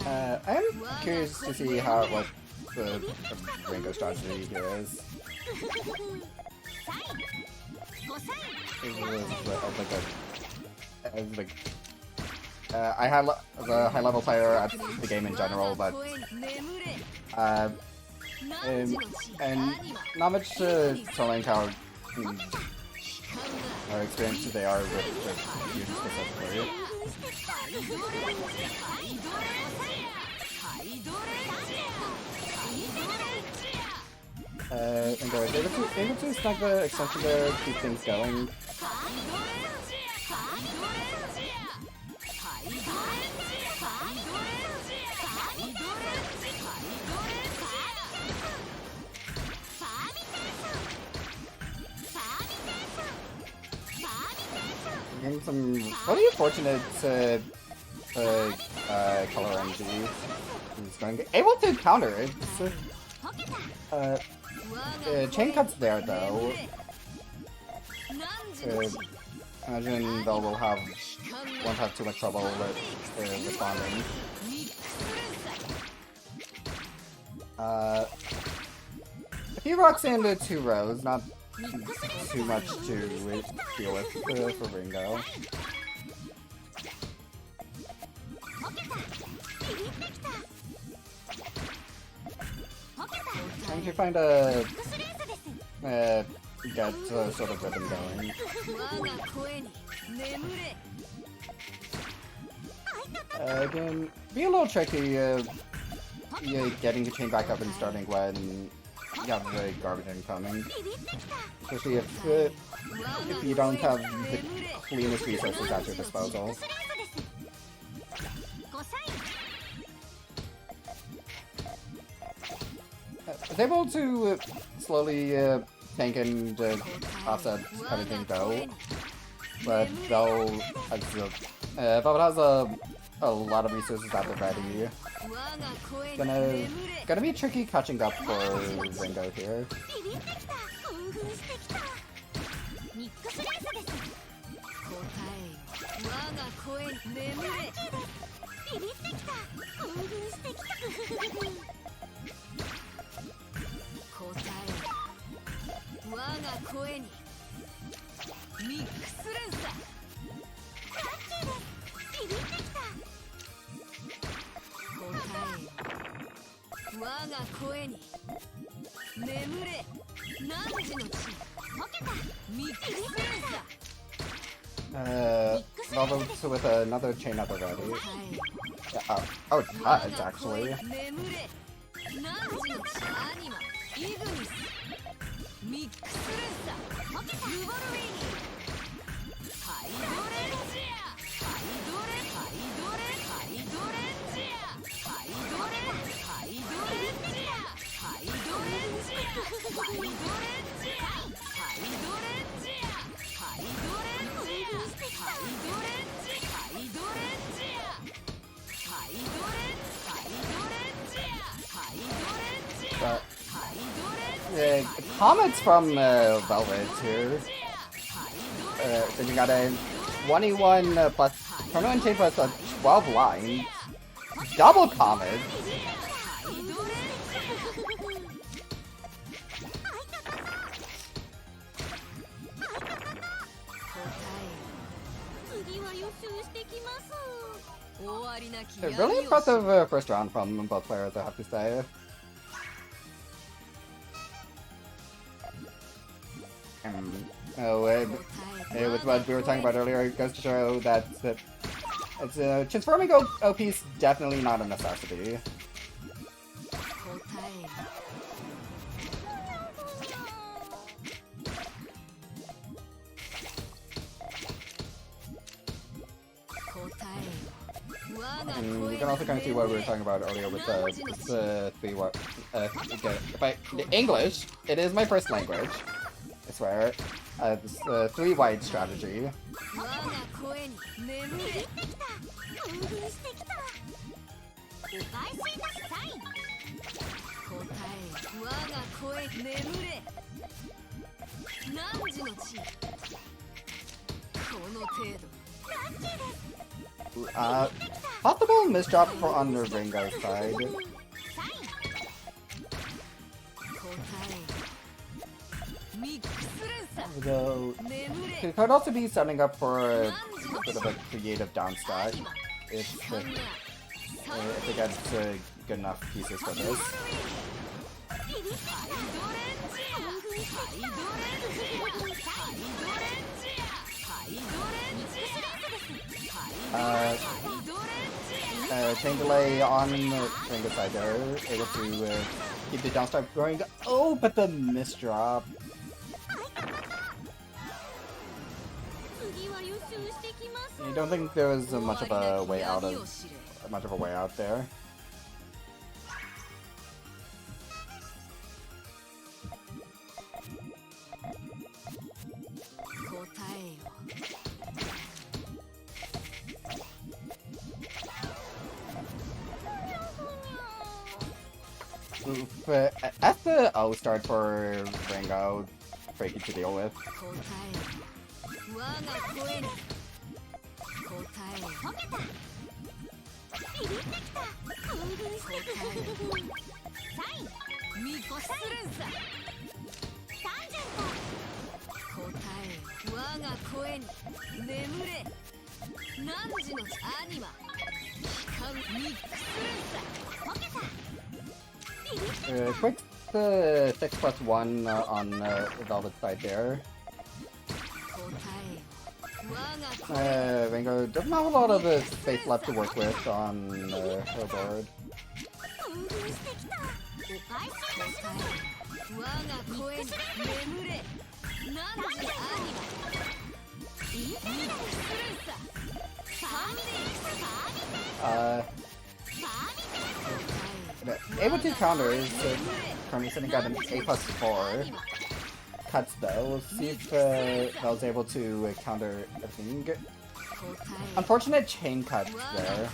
I'm curious to see what the Ringo strategy here is. I had a high-level player at the game in general, but and not much to link how experienced they are with using specifically. And able to snag the extension there, keep things going. Getting some really unfortunate color energy. He's going able to counter it. Chain cuts there though. Imagine they won't have too much trouble with responding. A few rocks into 2 rows, not too much to deal with for Ringo. Trying to find a get sort of rhythm going. Again, be a little tricky getting the chain back up and starting when you have the garbage incoming. Especially if you don't have the cleanest resources at your disposal. I was able to slowly tank and offset everything though, but Velvet has a lot of resources at the ready. Gonna be tricky catching up for Ringo here. Velvet with another chain at the ready. Oh, it cuts actually. Comments from Velvet here. Then you got a 21 plus 21 chain plus a 12 line. Double comment. Really impressive first round from both players, I have to say. With what we were talking about earlier, it goes to show that it's transforming OP is definitely not a necessity. And you can also kind of see what we were talking about earlier with the English. It is my first language, I swear. This 3-wide strategy. Possible misdrop on the Ringo side. Though, it could also be setting up for a bit of a creative downstack if it gets good enough pieces for this. Chain delay on Ringo side there, able to keep the downstack going. Oh, but the misdrop. I don't think there was much of a way out there. That's the O start for Ringo, tricky to deal with. Quick 6+1 on the Velvet side there. Ringo doesn't have a lot of space left to work with on her board. Able to counter is currently sitting at an A+4. Cuts though. We'll see if I was able to counter a thing. Unfortunate chain cuts there.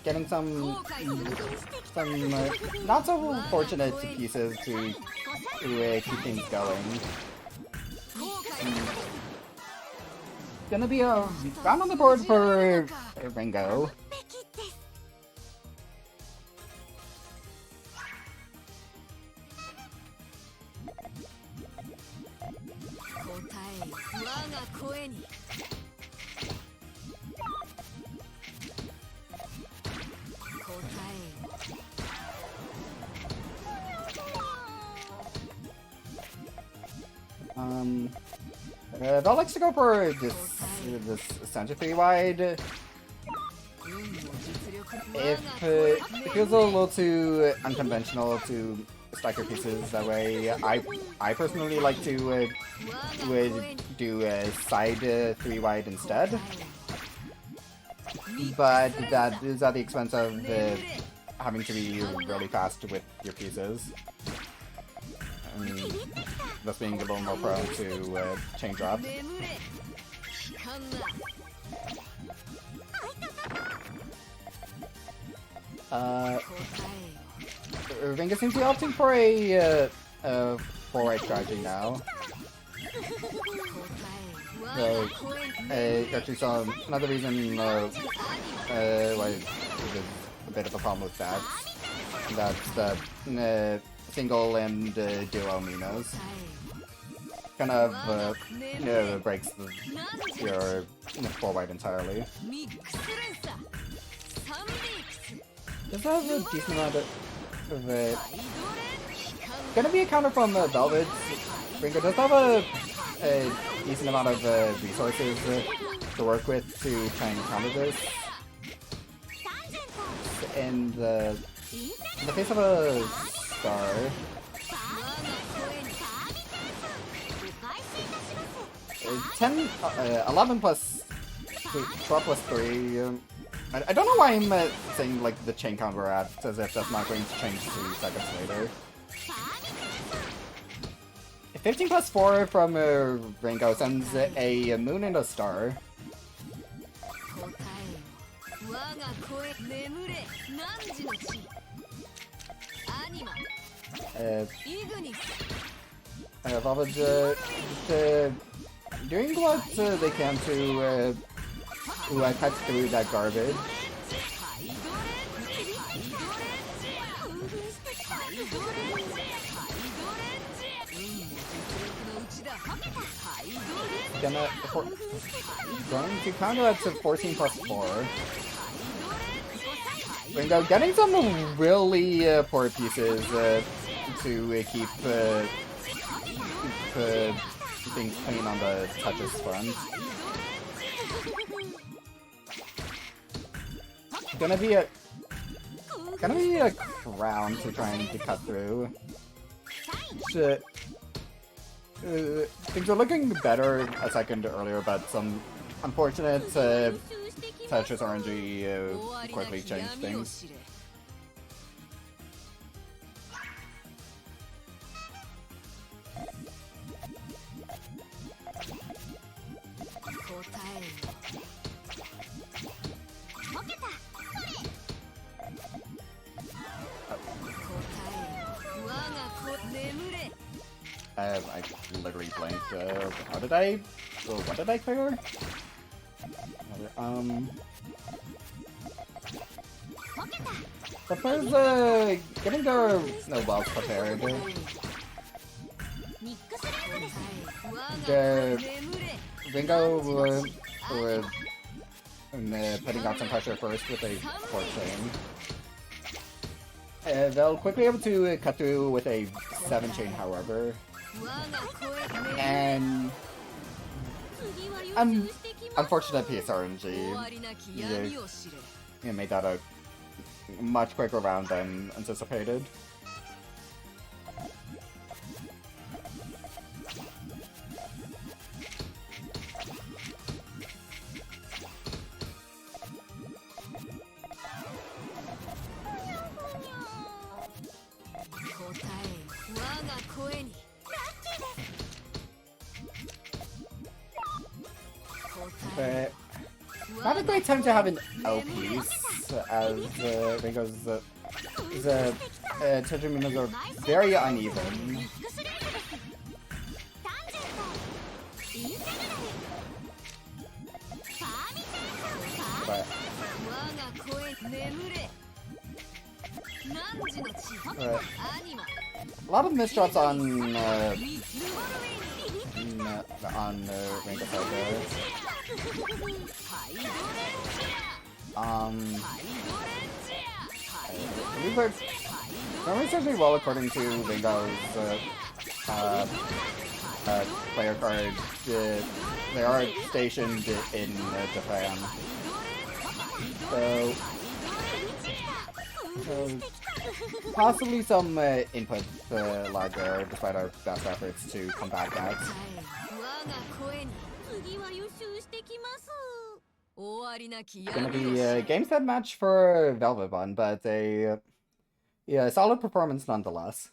Getting some not so fortunate pieces to keep things going. Gonna be a round on the board for Ringo. That likes to go for this center 3-wide. If it feels a little too unconventional to stack your pieces that way, I personally like to would do a side 3-wide instead. But that is at the expense of having to be really fast with your pieces. Thus being a little more prone to chain drops. Ringo seems to be opting for a 4-right strategy now. So, actually saw another reason why there's a bit of a problem with that. That's the single and duo Minos. Kind of breaks your 4-white entirely. Does that have a decent amount of it? Gonna be a counter from Velvet. Ringo does have a decent amount of resources to work with to try and counter this. In the face of a star. 11 plus 12 plus 3. I don't know why I'm saying like the chain count we're at, as if that's not going to change 2 seconds later. 15 plus 4 from Ringo sends a moon and a star. Velvet doing what they can to cut through that garbage. Going to counter that to 14 plus 4. Ringo getting some really poor pieces to keep things clean on the touches front. Gonna be a crown to try and cut through. Things were looking better a second earlier, but some unfortunate Tetris RNG quickly changed things. I literally blanked. How did I? Oh, what did I clear? The players getting their wells prepared. Ringo were putting out some pressure first with a 4 chain. They'll quickly able to cut through with a 7 chain, however. And unfortunate PSRNG. Yeah, made that a much quicker round than anticipated. But not a great time to have an L piece, as Ringo's Tetris are very uneven. But a lot of misdrops on Ringo's side there. These are essentially well according to Ringo's player card. They are stationed in Japan, so possibly some input lag there, despite our best efforts to combat that. Gonna be a game set match for Velvet Bun, but a solid performance nonetheless.